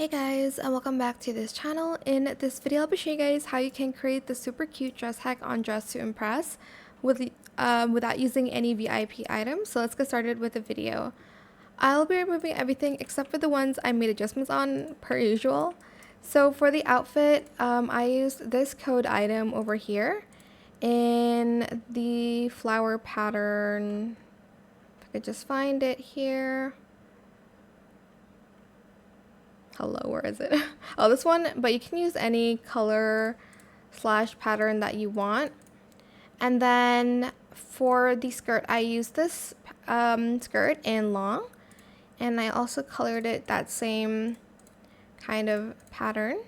Hey guys, and welcome back to this channel. In this video I'll be showing you guys how you can create the super cute dress hack on Dress to Impress without using any VIP items. So let's get started with the video. I'll be removing everything except for the ones I made adjustments on per usual. So for the outfit, I used this code item over here in the flower pattern. If I could just find it here. Hello, where is it? Oh, this one, but you can use any color slash pattern that you want. And then for the skirt, I used this skirt in long, and I also colored it that same kind of pattern.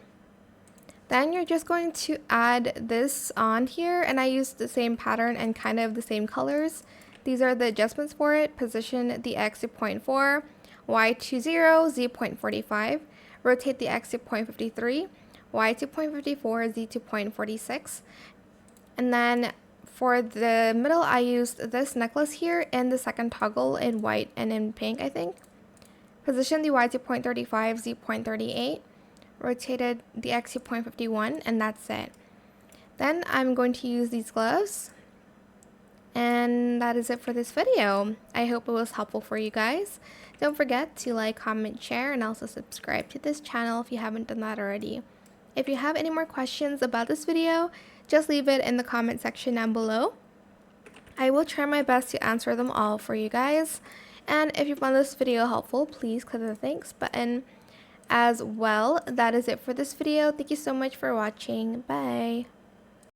Then you're just going to add this on here, and I used the same pattern and kind of the same colors. These are the adjustments for it. Position the X to 0.4, Y to 0, Z 0.45. Rotate the X to 0.53, Y to 0.54, Z to 0.46. And then for the middle, I used this necklace here and the second toggle in white and in pink, I think. Position the Y to 0.35, Z 0.38. Rotated the X to 0.51, and that's it. Then I'm going to use these gloves. And that is it for this video. I hope it was helpful for you guys. Don't forget to like, comment, share, and also subscribe to this channel if you haven't done that already. If you have any more questions about this video, just leave it in the comment section down below. I will try my best to answer them all for you guys. And if you found this video helpful, please click the thanks button as well. That is it for this video. Thank you so much for watching. Bye.